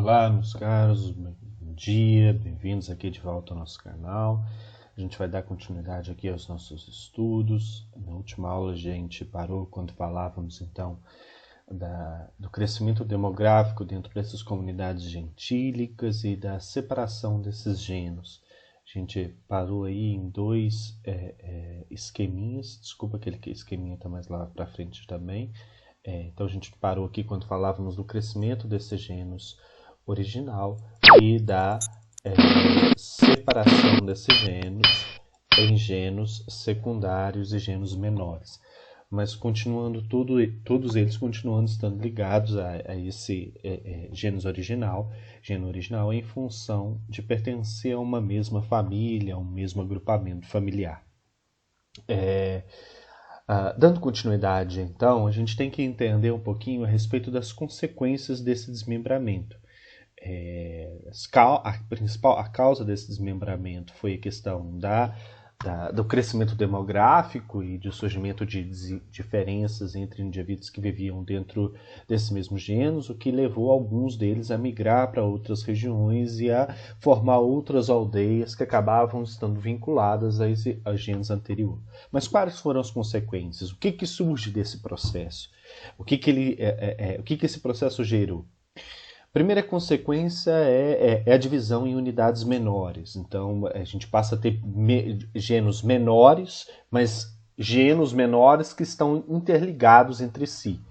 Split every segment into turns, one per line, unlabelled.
Olá, meus caros, bom dia, bem-vindos aqui de volta ao nosso canal. A gente vai dar continuidade aqui aos nossos estudos. Na última aula a gente parou quando falávamos então do crescimento demográfico dentro dessas comunidades gentílicas e da separação desses gêneros. A gente parou aí em dois esqueminhas, desculpa, aquele esqueminha está mais lá para frente também. Então a gente parou aqui quando falávamos do crescimento desses gêneros original e da separação desses gêneros em gêneros secundários e gêneros menores. Mas continuando todos eles continuando estando ligados a esse gênero original em função de pertencer a uma mesma família, a um mesmo agrupamento familiar. Dando continuidade, então, a gente tem que entender um pouquinho a respeito das consequências desse desmembramento. A causa desse desmembramento foi a questão do crescimento demográfico e do surgimento de diferenças entre indivíduos que viviam dentro desses mesmos gêneros, o que levou alguns deles a migrar para outras regiões e a formar outras aldeias que acabavam estando vinculadas a gêneros anteriores. Mas quais foram as consequências? O que surge desse processo? O que esse processo gerou? Primeira consequência é a divisão em unidades menores. Então, a gente passa a ter gêneros menores, mas gêneros menores que estão interligados entre si.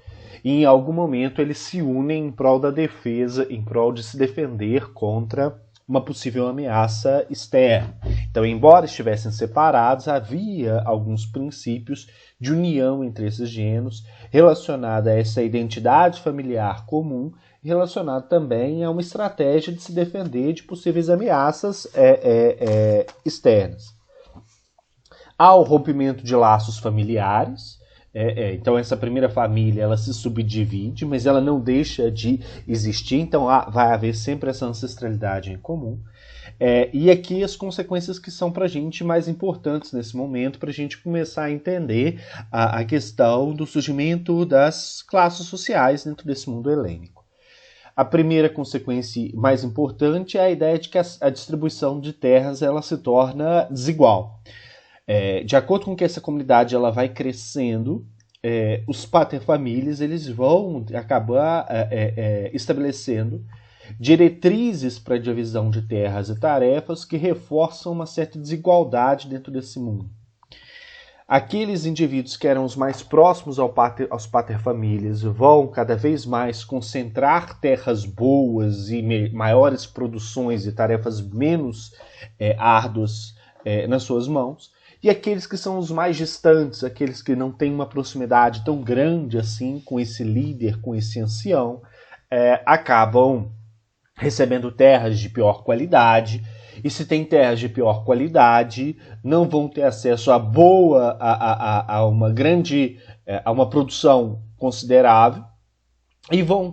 E em algum momento eles se unem em prol da defesa, em prol de se defender contra uma possível ameaça externa. Então, embora estivessem separados, havia alguns princípios de união entre esses gêneros, relacionada a essa identidade familiar comum, relacionado também a uma estratégia de se defender de possíveis ameaças externas. Há o rompimento de laços familiares. Então essa primeira família ela se subdivide, mas ela não deixa de existir, então vai haver sempre essa ancestralidade em comum. E aqui as consequências que são para a gente mais importantes nesse momento, para a gente começar a entender a questão do surgimento das classes sociais dentro desse mundo helênico. A primeira consequência mais importante é a ideia de que a distribuição de terras ela se torna desigual. De acordo com que essa comunidade ela vai crescendo, os paterfamilias eles vão acabar estabelecendo diretrizes para a divisão de terras e tarefas que reforçam uma certa desigualdade dentro desse mundo. Aqueles indivíduos que eram os mais próximos aos paterfamilias vão cada vez mais concentrar terras boas e maiores produções e tarefas menos árduas nas suas mãos. E aqueles que são os mais distantes, aqueles que não têm uma proximidade tão grande assim com esse líder, com esse ancião, acabam recebendo terras de pior qualidade. E se tem terras de pior qualidade, não vão ter acesso a uma produção considerável e vão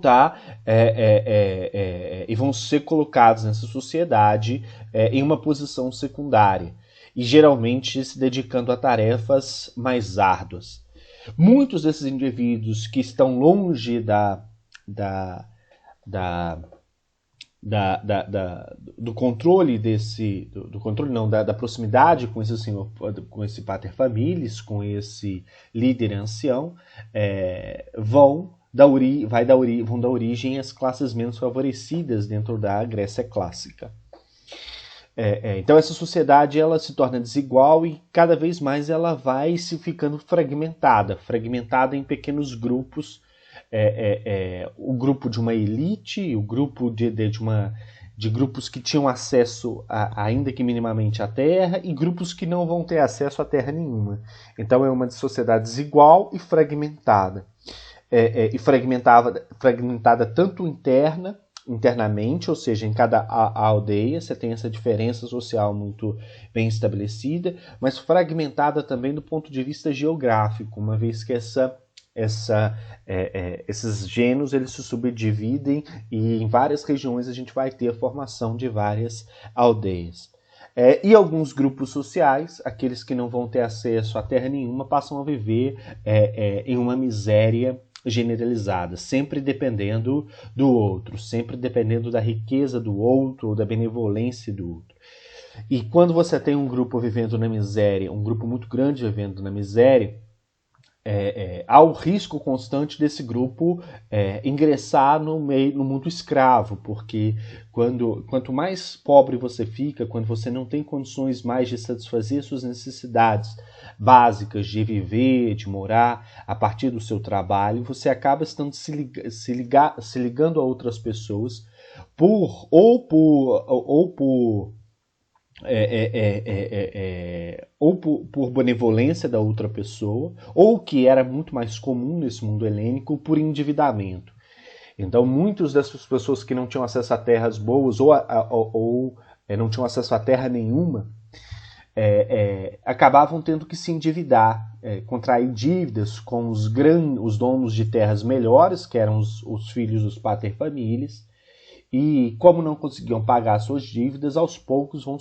ser colocados nessa sociedade em uma posição secundária e geralmente se dedicando a tarefas mais árduas. Muitos desses indivíduos que estão longe do controle da proximidade com esse senhor, com esse paterfamilias, com esse líder ancião, vão dar origem às classes menos favorecidas dentro da Grécia clássica. Então essa sociedade ela se torna desigual e cada vez mais ela vai se ficando fragmentada em pequenos grupos. O grupo de uma elite, o grupo de grupos que tinham acesso ainda que minimamente à terra e grupos que não vão ter acesso a terra nenhuma. Então é uma sociedade desigual e fragmentada. Fragmentada tanto internamente, ou seja, em cada aldeia você tem essa diferença social muito bem estabelecida, mas fragmentada também do ponto de vista geográfico, uma vez que esses gêneros eles se subdividem e em várias regiões a gente vai ter a formação de várias aldeias. E alguns grupos sociais, aqueles que não vão ter acesso a terra nenhuma, passam a viver em uma miséria generalizada, sempre dependendo do outro, sempre dependendo da riqueza do outro ou da benevolência do outro. E quando você tem um grupo vivendo na miséria, um grupo muito grande vivendo na miséria, há o risco constante desse grupo ingressar no mundo escravo, porque quanto mais pobre você fica, quando você não tem condições mais de satisfazer suas necessidades básicas de viver, de morar a partir do seu trabalho, você acaba estando se ligando a outras pessoas ou por benevolência da outra pessoa, ou que era muito mais comum nesse mundo helênico, por endividamento. Então, muitas dessas pessoas que não tinham acesso a terras boas ou não tinham acesso a terra nenhuma, acabavam tendo que se endividar, contrair dívidas com os donos de terras melhores, que eram os filhos dos paterfamilias. E como não conseguiam pagar suas dívidas, aos poucos vão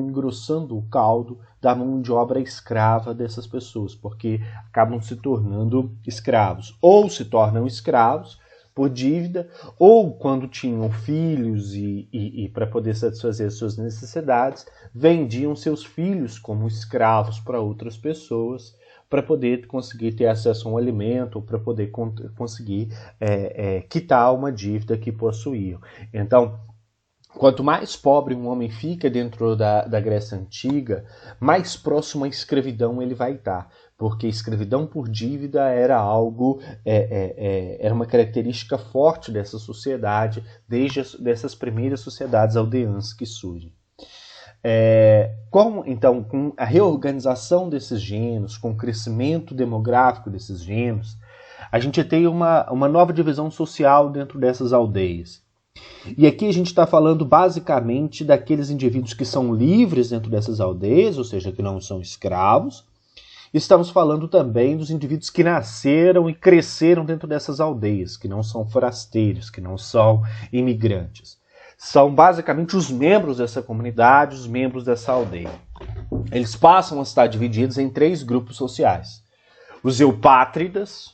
engrossando o caldo da mão de obra escrava dessas pessoas, porque acabam se tornando escravos. Ou se tornam escravos por dívida, ou quando tinham filhos e para poder satisfazer suas necessidades, vendiam seus filhos como escravos para outras pessoas, para poder conseguir ter acesso a um alimento, para poder conseguir quitar uma dívida que possuíam. Então, quanto mais pobre um homem fica dentro da Grécia Antiga, mais próximo à escravidão ele vai estar, porque escravidão por dívida era algo, era uma característica forte dessa sociedade, desde dessas primeiras sociedades aldeãs que surgem. Então, com a reorganização desses gêneros, com o crescimento demográfico desses gêneros, a gente tem uma nova divisão social dentro dessas aldeias. E aqui a gente está falando basicamente daqueles indivíduos que são livres dentro dessas aldeias, ou seja, que não são escravos. Estamos falando também dos indivíduos que nasceram e cresceram dentro dessas aldeias, que não são forasteiros, que não são imigrantes. São basicamente os membros dessa comunidade, os membros dessa aldeia. Eles passam a estar divididos em 3 grupos sociais. Os eupátridas.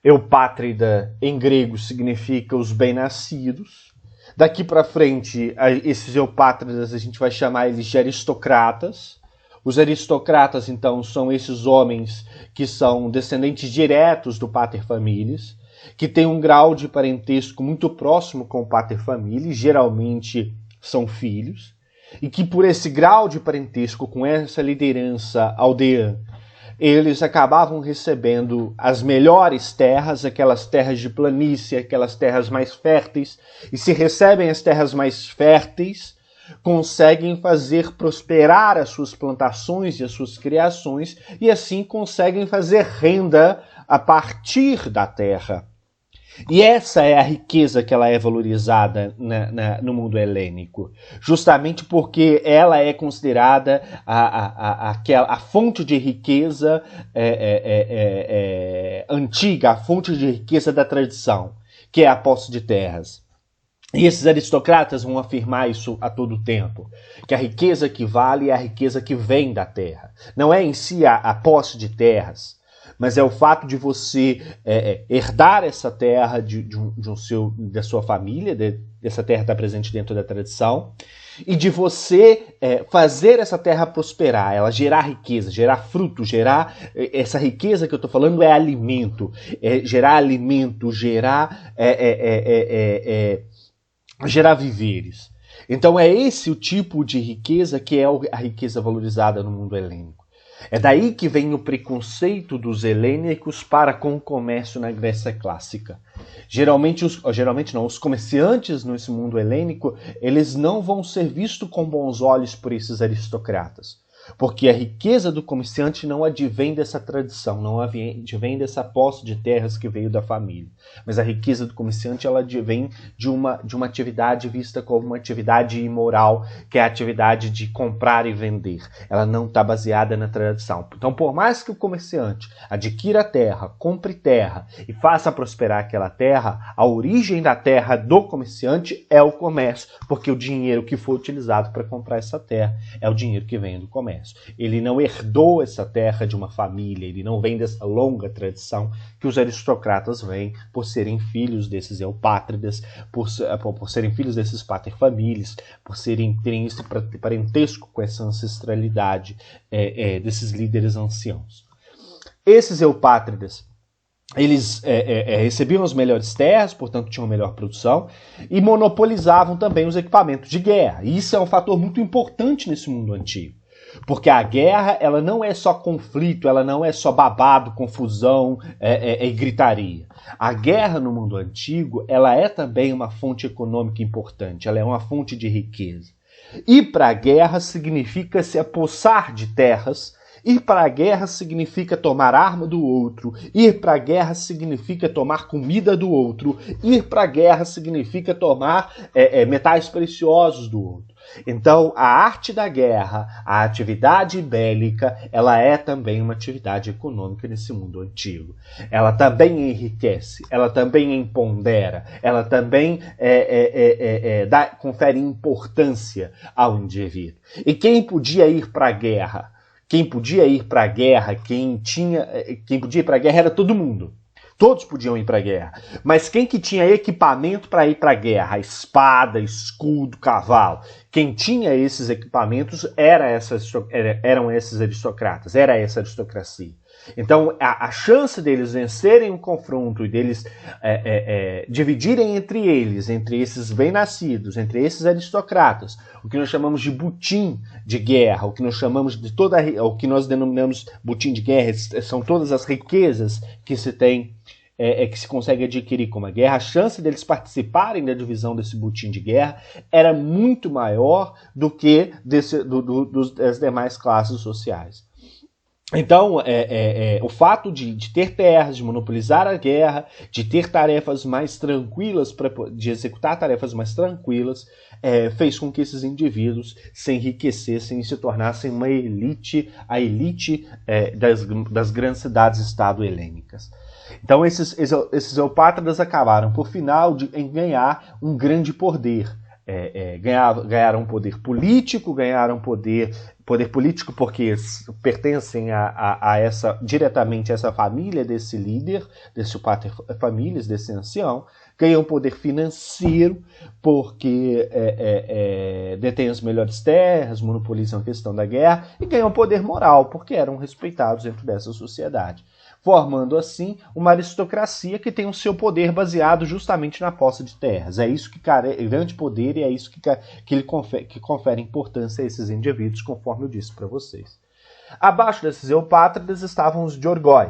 Eupátrida em grego significa os bem-nascidos. Daqui para frente, esses eupátridas a gente vai chamar eles de aristocratas. Os aristocratas, então, são esses homens que são descendentes diretos do paterfamilias, que tem um grau de parentesco muito próximo com o paterfamilias, geralmente são filhos, e que por esse grau de parentesco com essa liderança aldeã, eles acabavam recebendo as melhores terras, aquelas terras de planície, aquelas terras mais férteis, e se recebem as terras mais férteis, conseguem fazer prosperar as suas plantações e as suas criações, e assim conseguem fazer renda a partir da terra. E essa é a riqueza que ela é valorizada no mundo helênico, justamente porque ela é considerada a fonte de riqueza antiga, a fonte de riqueza da tradição, que é a posse de terras. E esses aristocratas vão afirmar isso a todo tempo, que a riqueza que vale é a riqueza que vem da terra. Não é em si a posse de terras, mas é o fato de você herdar essa terra da sua família, dessa terra está presente dentro da tradição, e de você fazer essa terra prosperar, ela gerar riqueza, gerar fruto, gerar essa riqueza que eu estou falando é alimento, gerar alimento, gerar víveres. Então é esse o tipo de riqueza que é a riqueza valorizada no mundo helênico. É daí que vem o preconceito dos helênicos para com o comércio na Grécia clássica. Geralmente os comerciantes nesse mundo helênico, eles não vão ser vistos com bons olhos por esses aristocratas. Porque a riqueza do comerciante não advém dessa tradição, não advém dessa posse de terras que veio da família. Mas a riqueza do comerciante ela advém de uma atividade vista como uma atividade imoral, que é a atividade de comprar e vender. Ela não está baseada na tradição. Então, por mais que o comerciante adquira terra, compre terra e faça prosperar aquela terra, a origem da terra do comerciante é o comércio, porque o dinheiro que foi utilizado para comprar essa terra é o dinheiro que vem do comércio. comércio. Ele não herdou essa terra de uma família, ele não vem dessa longa tradição que os aristocratas vêm por serem filhos desses eupátridas, por serem filhos desses paterfamilias, por terem esse parentesco com essa ancestralidade desses líderes anciãos. Esses eupátridas, eles recebiam as melhores terras, portanto tinham melhor produção, e monopolizavam também os equipamentos de guerra. E isso é um fator muito importante nesse mundo antigo. Porque a guerra, ela não é só conflito, ela não é só babado, confusão e gritaria. A guerra no mundo antigo, ela é também uma fonte econômica importante, ela é uma fonte de riqueza. Ir para a guerra significa se apossar de terras. Ir para a guerra significa tomar arma do outro. Ir para a guerra significa tomar comida do outro. Ir para a guerra significa tomar metais preciosos do outro. Então, a arte da guerra, a atividade bélica, ela é também uma atividade econômica nesse mundo antigo. Ela também enriquece, ela também empodera, ela também confere importância ao indivíduo. E quem podia ir para a guerra? Quem podia ir para a guerra, quem podia ir para a guerra era todo mundo. Todos podiam ir para a guerra. Mas quem que tinha equipamento para ir para a guerra? Espada, escudo, cavalo. Quem tinha esses equipamentos eram esses aristocratas, era essa aristocracia. Então, a chance deles vencerem um confronto e deles dividirem entre esses bem-nascidos, entre esses aristocratas, o que nós chamamos de butim de guerra, o que nós chamamos de o que nós denominamos butim de guerra, são todas as riquezas que se tem, que se consegue adquirir com uma guerra. A chance deles participarem da divisão desse butim de guerra era muito maior do que das demais classes sociais. Então, o fato de ter terras, de monopolizar a guerra, de ter tarefas mais tranquilas, de executar tarefas mais tranquilas, fez com que esses indivíduos se enriquecessem e se tornassem uma elite, a elite das grandes cidades-estado helênicas. Então, esses eupátridas acabaram, por final, em ganhar um grande poder. Ganharam poder político, ganharam poder político porque pertencem diretamente a essa família desse líder, desse paterfamilias, desse ancião. Ganham poder financeiro porque detêm as melhores terras, monopolizam a questão da guerra, e ganham poder moral porque eram respeitados dentro dessa sociedade, formando assim uma aristocracia que tem o seu poder baseado justamente na posse de terras. É isso que grande poder, e é isso que confere importância a esses indivíduos, conforme eu disse para vocês. Abaixo desses eupátridas estavam os Georgoi.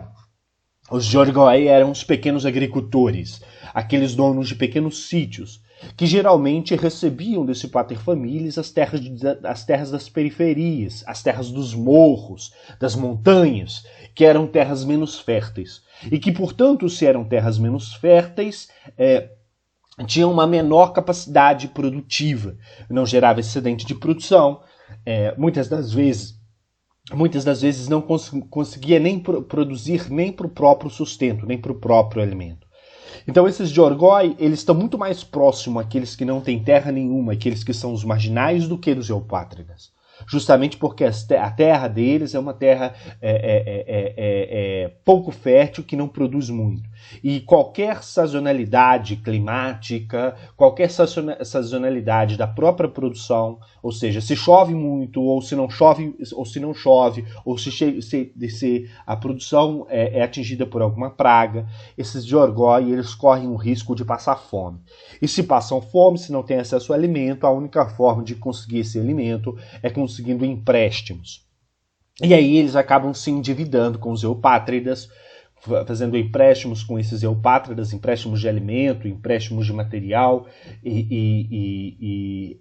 Os Georgoi eram os pequenos agricultores, aqueles donos de pequenos sítios, que geralmente recebiam desse paterfamilias as terras das periferias, as terras dos morros, das montanhas, que eram terras menos férteis. E que, portanto, se eram terras menos férteis, tinham uma menor capacidade produtiva, não gerava excedente de produção, muitas das vezes não conseguia nem produzir nem para o próprio sustento, nem para o próprio alimento. Então esses Georgoi, eles estão muito mais próximos àqueles que não têm terra nenhuma, aqueles que são os marginais, do que dos eupátridas. Justamente porque a terra deles é uma terra pouco fértil, que não produz muito. E qualquer sazonalidade climática, qualquer sazonalidade da própria produção, ou seja, se chove muito, ou se não chove, ou se a produção é atingida por alguma praga, esses Georgoi, eles correm o risco de passar fome. E se passam fome, se não têm acesso ao alimento, a única forma de conseguir esse alimento é conseguindo empréstimos. E aí eles acabam se endividando com os eupátridas, fazendo empréstimos com esses eupátridas, empréstimos de alimento, empréstimos de material, e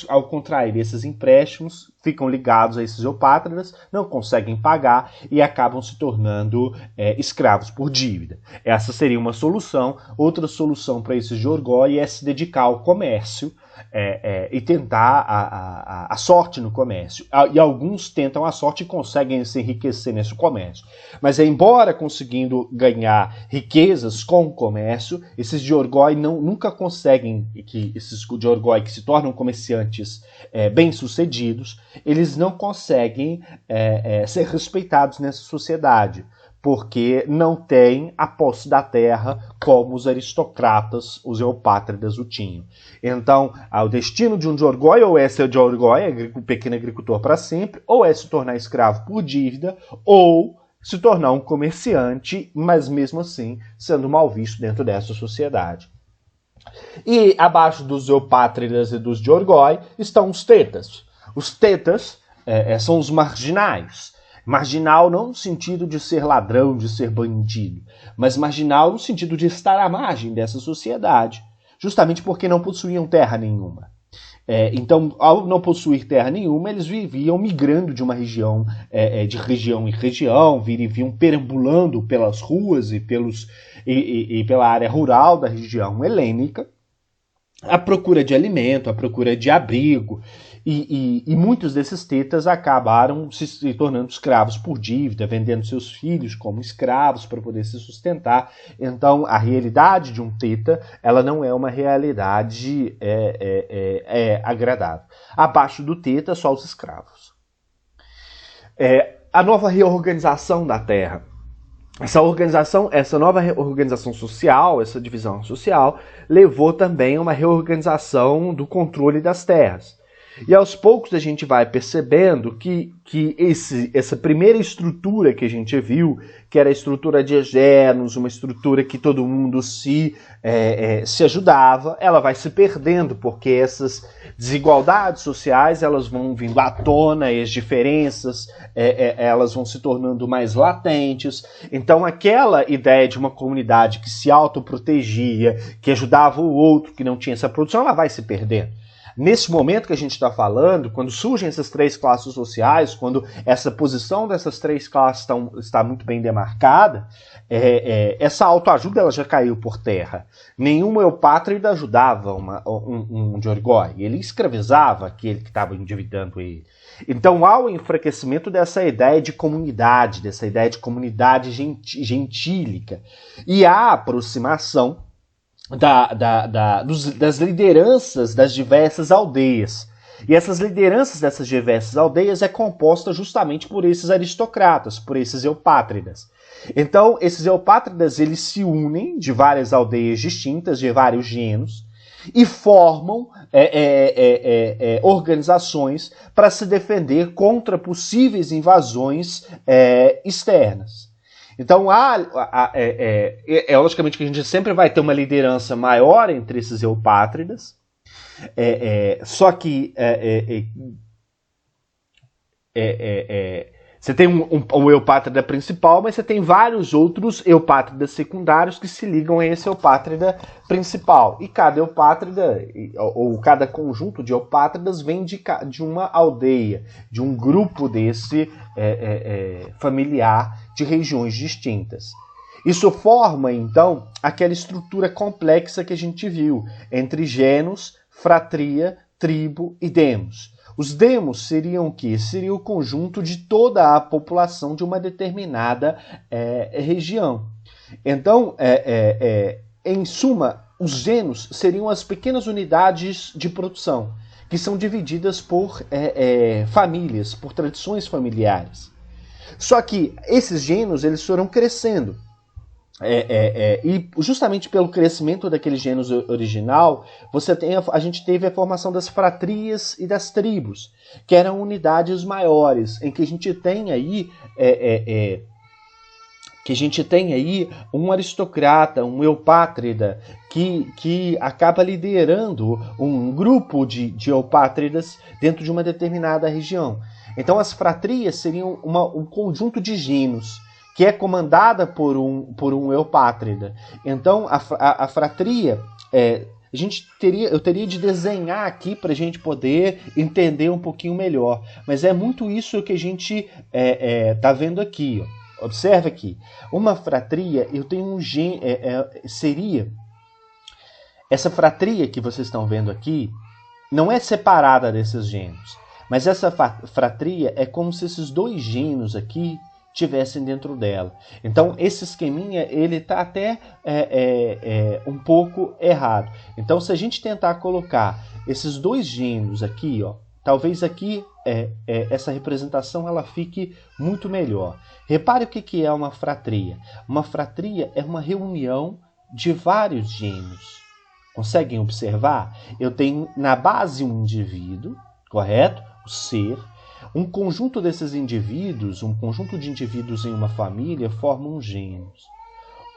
ao contrair esses empréstimos, ficam ligados a esses eupátridas, não conseguem pagar e acabam se tornando escravos por dívida. Essa seria uma solução. Outra solução para esses Georgoi é se dedicar ao comércio, e tentar a sorte no comércio. E alguns tentam a sorte e conseguem se enriquecer nesse comércio. Mas embora conseguindo ganhar riquezas com o comércio, esses Georgoi nunca conseguem, esses Georgoi que se tornam comerciantes bem-sucedidos, eles não conseguem ser respeitados nessa sociedade, porque não têm a posse da terra como os aristocratas, os eupátridas, o tinham. Então, o destino de um Diorgoi ou é ser Diorgoi, pequeno agricultor para sempre, ou é se tornar escravo por dívida, ou se tornar um comerciante, mas mesmo assim sendo mal visto dentro dessa sociedade. E abaixo dos eupátridas e dos Diorgoi estão os tetas. Os tetas são os marginais. Marginal não no sentido de ser ladrão, de ser bandido, mas marginal no sentido de estar à margem dessa sociedade, justamente porque não possuíam terra nenhuma. Então, ao não possuir terra nenhuma, eles viviam migrando de uma região, de região em região, viriam perambulando pelas ruas e pela área rural da região helênica, à procura de alimento, à procura de abrigo, e muitos desses tetas acabaram se tornando escravos por dívida, vendendo seus filhos como escravos para poder se sustentar. Então, a realidade de um teta, ela não é uma realidade agradável. Abaixo do teta, só os escravos. A nova reorganização da terra. Essa nova organização social, essa divisão social, levou também a uma reorganização do controle das terras. E aos poucos a gente vai percebendo que essa primeira estrutura que a gente viu, que era a estrutura de egenos, uma estrutura que todo mundo se ajudava, ela vai se perdendo, porque essas desigualdades sociais elas vão vindo à tona, e as diferenças elas vão se tornando mais latentes. Então aquela ideia de uma comunidade que se autoprotegia, que ajudava o outro, que não tinha essa produção, ela vai se perdendo. Nesse momento que a gente está falando, quando surgem essas três classes sociais, quando essa posição dessas três classes está muito bem demarcada, essa autoajuda ela já caiu por terra. Nenhum eupátrida ajudava um Diorgoi, ele escravizava aquele que estava endividando ele. Então há o enfraquecimento dessa ideia de comunidade, dessa ideia de gentílica, e a aproximação das lideranças das diversas aldeias. E essas lideranças dessas diversas aldeias é composta justamente por esses aristocratas, por esses eupátridas. Então, esses eupátridas eles se unem de várias aldeias distintas, de vários genos, e formam organizações para se defender contra possíveis invasões externas. Então, logicamente que a gente sempre vai ter uma liderança maior entre esses eupátridas, só que você tem um eupátrida principal, mas você tem vários outros eupátridas secundários que se ligam a esse eupátrida principal. E cada eupátrida, ou cada conjunto de eupátridas, vem de uma aldeia, de um grupo desse familiar de regiões distintas. Isso forma, então, aquela estrutura complexa que a gente viu entre genos, fratria, tribo e demos. Os demos seriam o quê? Seria o conjunto de toda a população de uma determinada região. Então, em suma, os genos seriam as pequenas unidades de produção, que são divididas por famílias, por tradições familiares. Só que esses genos eles foram crescendo. E justamente pelo crescimento daquele gênus original, a gente teve a formação das fratrias e das tribos, que eram unidades maiores, em que a gente tem aí um aristocrata, um eupátrida, que acaba liderando um grupo de eupátridas dentro de uma determinada região. Então as fratrias seriam um conjunto de genos, que é comandada por um eupátrida. Então, a fratria, eu teria de desenhar aqui para a gente poder entender um pouquinho melhor. Mas é muito isso que a gente está vendo aqui. Ó. Observe aqui. Uma fratria, eu tenho seria... Essa fratria que vocês estão vendo aqui não é separada desses genos. Mas essa fratria é como se esses dois genos aqui tivessem dentro dela. Então, esse esqueminha, ele está até um pouco errado. Então, se a gente tentar colocar esses dois genos aqui, ó, talvez aqui essa representação ela fique muito melhor. Repare o que é uma fratria. Uma fratria é uma reunião de vários gênios. Conseguem observar? Eu tenho na base um indivíduo, correto? O ser. Um conjunto desses indivíduos, um conjunto de indivíduos em uma família formam gênios.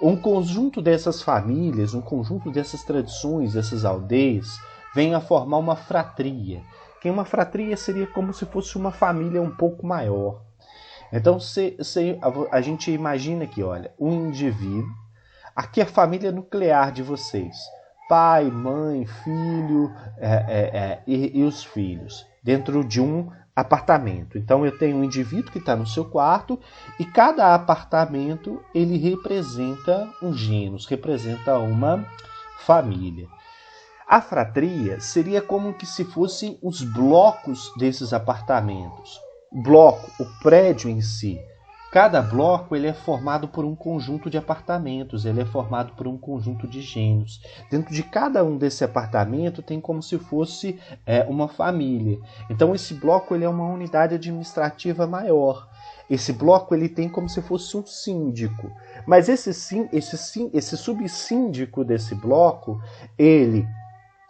Um conjunto dessas famílias, um conjunto dessas tradições, dessas aldeias, vem a formar uma fratria. Que uma fratria seria como se fosse uma família um pouco maior. Então, a gente imagina aqui, olha, um indivíduo, aqui é a família nuclear de vocês. Pai, mãe, filho e os filhos, dentro de um apartamento. Então eu tenho um indivíduo que está no seu quarto e cada apartamento ele representa um gênus, representa uma família. A fratria seria como que se fossem os blocos desses apartamentos. Bloco, o prédio em si. Cada bloco ele é formado por um conjunto de apartamentos, ele é formado por um conjunto de gênios. Dentro de cada um desse apartamento tem como se fosse uma família. Então esse bloco ele é uma unidade administrativa maior. Esse bloco ele tem como se fosse um síndico. Mas esse subsíndico desse bloco, ele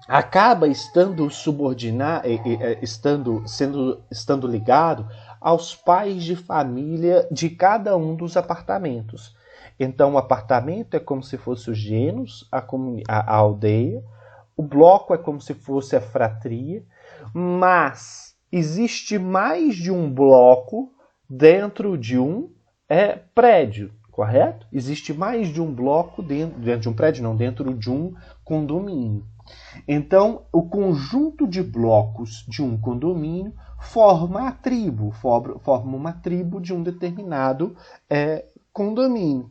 acaba estando subordinado, estando ligado aos pais de família de cada um dos apartamentos. Então, o apartamento é como se fosse os gênios, a aldeia, o bloco é como se fosse a fratria, mas existe mais de um bloco dentro de um prédio, correto? Existe mais de um bloco dentro de um prédio, não, dentro de um condomínio. Então, o conjunto de blocos de um condomínio forma a tribo, forma uma tribo de um determinado condomínio.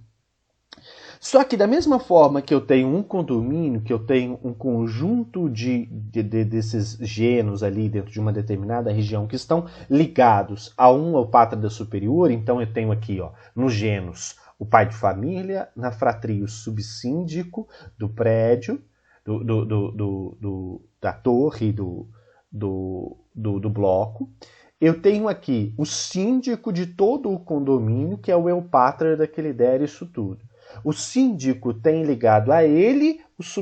Só que da mesma forma que eu tenho um condomínio, que eu tenho um conjunto desses gênios ali dentro de uma determinada região que estão ligados ao pátria superior, então eu tenho aqui nos gênios o pai de família, na fratria o subsíndico do prédio, da torre, do bloco. Eu tenho aqui o síndico de todo o condomínio, que é o eupátria que lidera isso tudo. O síndico tem ligado a ele os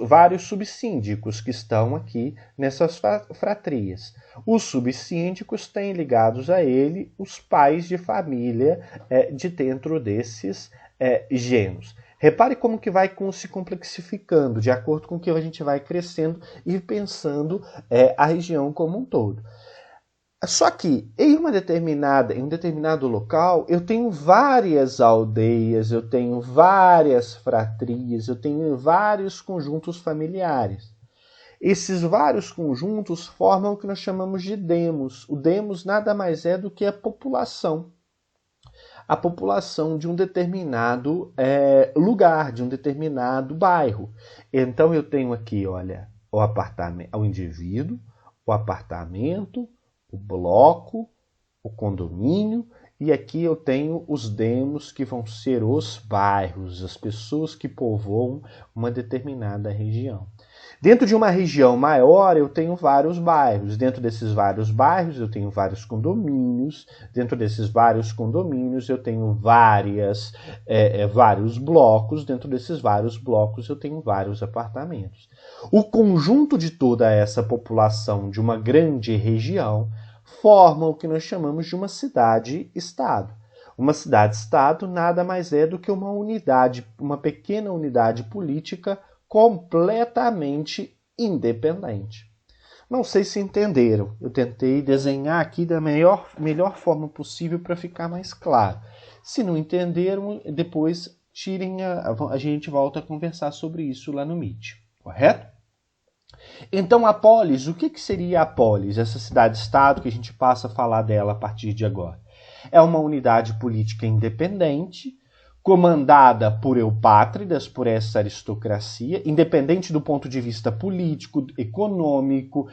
vários subsíndicos que estão aqui nessas fratrias. Os subsíndicos têm ligados a ele os pais de família de dentro desses gênios. Repare como que vai se complexificando de acordo com que a gente vai crescendo e pensando a região como um todo. Só que em um determinado local eu tenho várias aldeias, eu tenho várias fratrias, eu tenho vários conjuntos familiares. Esses vários conjuntos formam o que nós chamamos de demos. O demos nada mais é do que a população de um determinado lugar, de um determinado bairro. Então eu tenho aqui, olha, o indivíduo, o apartamento, o bloco, o condomínio, e aqui eu tenho os demos, que vão ser os bairros, as pessoas que povoam uma determinada região. Dentro de uma região maior, eu tenho vários bairros. Dentro desses vários bairros, eu tenho vários condomínios. Dentro desses vários condomínios, eu tenho vários blocos. Dentro desses vários blocos, eu tenho vários apartamentos. O conjunto de toda essa população de uma grande região forma o que nós chamamos de uma cidade-estado. Uma cidade-estado nada mais é do que uma pequena unidade política completamente independente. Não sei se entenderam. Eu tentei desenhar aqui da melhor forma possível para ficar mais claro. Se não entenderam, depois a gente volta a conversar sobre isso lá no Meet, correto? Então a polis, o que seria a polis? Essa cidade-estado que a gente passa a falar dela a partir de agora. É uma unidade política independente, comandada por eupátridas, por essa aristocracia, independente do ponto de vista político, econômico,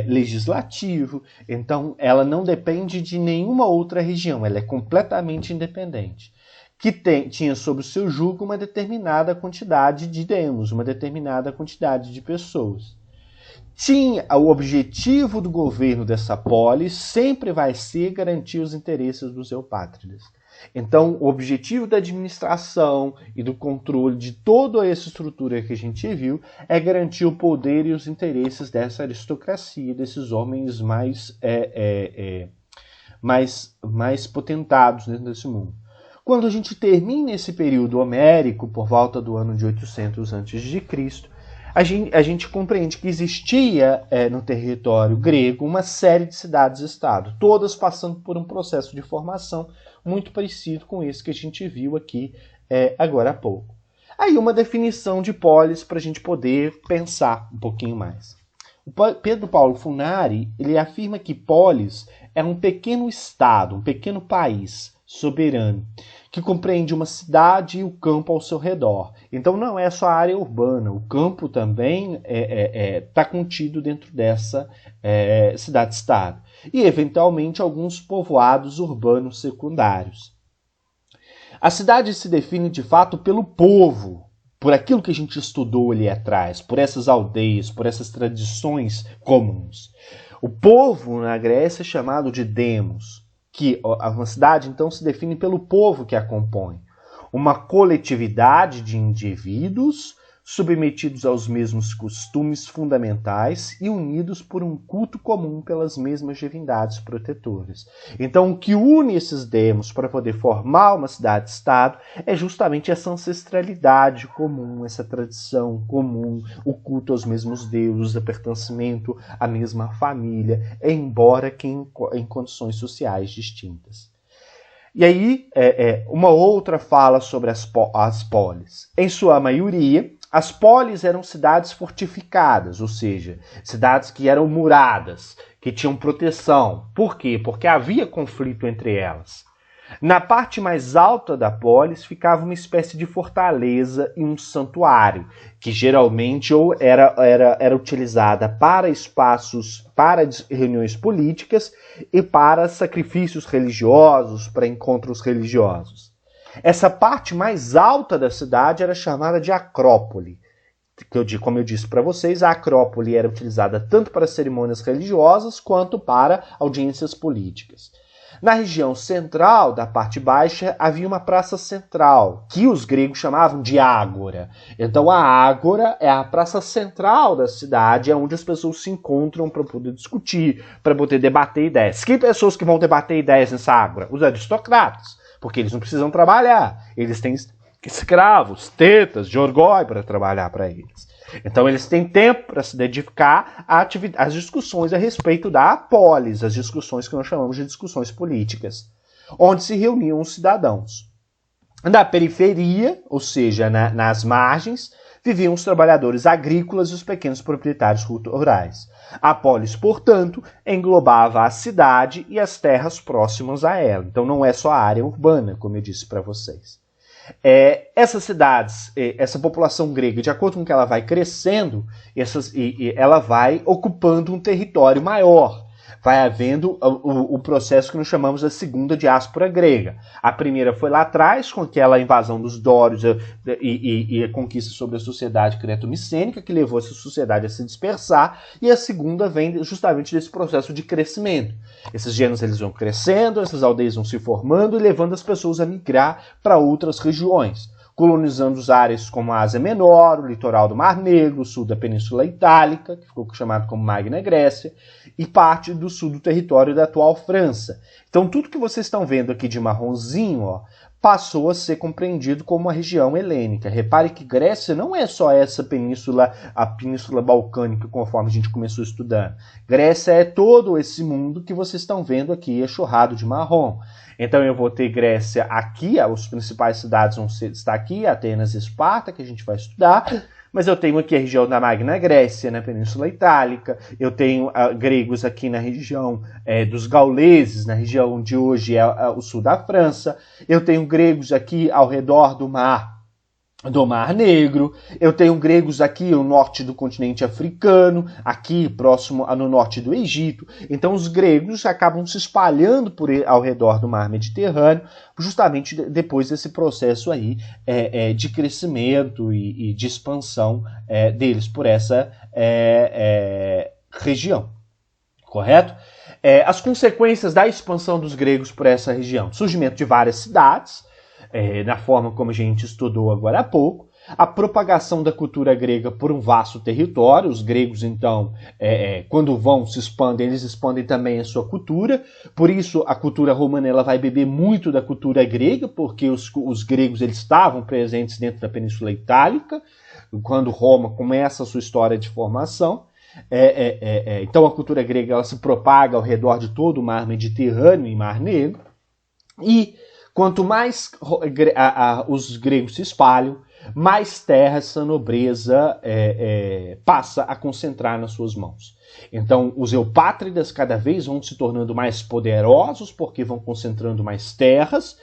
legislativo. Então, ela não depende de nenhuma outra região, ela é completamente independente. Que tinha sob o seu jugo uma determinada quantidade de demos, uma determinada quantidade de pessoas. o objetivo do governo dessa polis sempre vai ser garantir os interesses dos eupátridas. Então, o objetivo da administração e do controle de toda essa estrutura que a gente viu é garantir o poder e os interesses dessa aristocracia, desses homens mais potentados dentro desse mundo. Quando a gente termina esse período homérico, por volta do ano de 800 a.C., a gente compreende que existia no território grego uma série de cidades-estado, todas passando por um processo de formação muito parecido com esse que a gente viu aqui agora há pouco. Aí uma definição de polis para a gente poder pensar um pouquinho mais. O Pedro Paulo Funari ele afirma que polis é um pequeno estado, um pequeno país soberano, que compreende uma cidade e o campo ao seu redor. Então não é só a área urbana, o campo também está contido dentro dessa cidade-estado. E, eventualmente, alguns povoados urbanos secundários. A cidade se define, de fato, pelo povo, por aquilo que a gente estudou ali atrás, por essas aldeias, por essas tradições comuns. O povo na Grécia é chamado de demos, que uma cidade, então, se define pelo povo que a compõe. Uma coletividade de indivíduos submetidos aos mesmos costumes fundamentais e unidos por um culto comum pelas mesmas divindades protetoras. Então, o que une esses demos para poder formar uma cidade-estado é justamente essa ancestralidade comum, essa tradição comum, o culto aos mesmos deuses, o pertencimento à mesma família, embora que em condições sociais distintas. E aí, uma outra fala sobre as polis. Em sua maioria, as polis eram cidades fortificadas, ou seja, cidades que eram muradas, que tinham proteção. Por quê? Porque havia conflito entre elas. Na parte mais alta da polis ficava uma espécie de fortaleza e um santuário, que geralmente ou era utilizada para espaços, para reuniões políticas e para sacrifícios religiosos, para encontros religiosos. Essa parte mais alta da cidade era chamada de Acrópole. Como eu disse para vocês, a Acrópole era utilizada tanto para cerimônias religiosas quanto para audiências políticas. Na região central da parte baixa havia uma praça central, que os gregos chamavam de ágora. Então a ágora é a praça central da cidade, é onde as pessoas se encontram para poder discutir, para poder debater ideias. Que pessoas que vão debater ideias nessa ágora? Os aristocratas, porque eles não precisam trabalhar, eles têm escravos, tetas, jorgói para trabalhar para eles. Então eles têm tempo para se dedicar às discussões a respeito da polis, as discussões que nós chamamos de discussões políticas, onde se reuniam os cidadãos. Na periferia, ou seja, nas margens, viviam os trabalhadores agrícolas e os pequenos proprietários rurais. A polis, portanto, englobava a cidade e as terras próximas a ela. Então não é só a área urbana, como eu disse para vocês. Essas cidades, essa população grega, de acordo com que ela vai crescendo, ela vai ocupando um território maior. Vai havendo o processo que nós chamamos da segunda diáspora grega. A primeira foi lá atrás, com aquela invasão dos dórios e a conquista sobre a sociedade creto-micênica, que levou essa sociedade a se dispersar, e a segunda vem justamente desse processo de crescimento. Esses gêneros eles vão crescendo, essas aldeias vão se formando e levando as pessoas a migrar para outras regiões, colonizando as áreas como a Ásia Menor, o litoral do Mar Negro, o sul da Península Itálica, que ficou chamado como Magna Grécia, e parte do sul do território da atual França. Então tudo que vocês estão vendo aqui de marronzinho, passou a ser compreendido como uma região helênica. Repare que Grécia não é só essa península, a Península Balcânica, conforme a gente começou estudando. Grécia é todo esse mundo que vocês estão vendo aqui, achorrado de marrom. Então eu vou ter Grécia aqui, as principais cidades vão estar aqui, Atenas e Esparta, que a gente vai estudar, mas eu tenho aqui a região da Magna Grécia, na Península Itálica, eu tenho gregos aqui na região dos gauleses, na região de hoje é o sul da França, eu tenho gregos aqui ao redor do mar do Mar Negro. Eu tenho gregos aqui no norte do continente africano, aqui próximo no norte do Egito. Então os gregos acabam se espalhando ao redor do Mar Mediterrâneo, justamente depois desse processo aí de crescimento e de expansão deles por essa região. Correto? As consequências da expansão dos gregos por essa região: surgimento de várias cidades, na forma como a gente estudou agora há pouco, a propagação da cultura grega por um vasto território. Os gregos, então, quando se expandem, eles expandem também a sua cultura. Por isso, a cultura romana ela vai beber muito da cultura grega, porque os gregos eles estavam presentes dentro da Península Itálica, quando Roma começa a sua história de formação. Então, a cultura grega ela se propaga ao redor de todo o Mar Mediterrâneo e Mar Negro. E quanto mais os gregos se espalham, mais terras essa nobreza passa a concentrar nas suas mãos. Então, os eupátridas cada vez vão se tornando mais poderosos, porque vão concentrando mais terras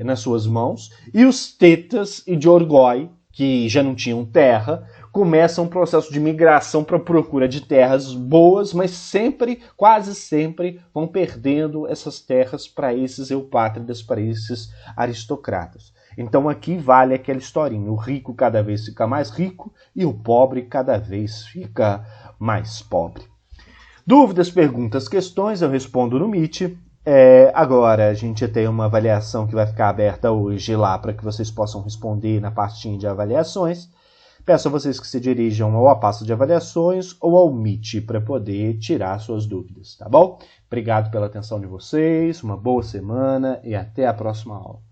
nas suas mãos, e os tetas e de Orgói, que já não tinham terra, começa um processo de migração para a procura de terras boas, mas sempre, quase sempre, vão perdendo essas terras para esses eupátridas, para esses aristocratas. Então aqui vale aquela historinha: o rico cada vez fica mais rico e o pobre cada vez fica mais pobre. Dúvidas, perguntas, questões, eu respondo no Meet. Agora a gente tem uma avaliação que vai ficar aberta hoje lá para que vocês possam responder na pastinha de avaliações. Peço a vocês que se dirijam ou à pasta de avaliações ou ao Meet para poder tirar suas dúvidas, tá bom? Obrigado pela atenção de vocês, uma boa semana e até a próxima aula.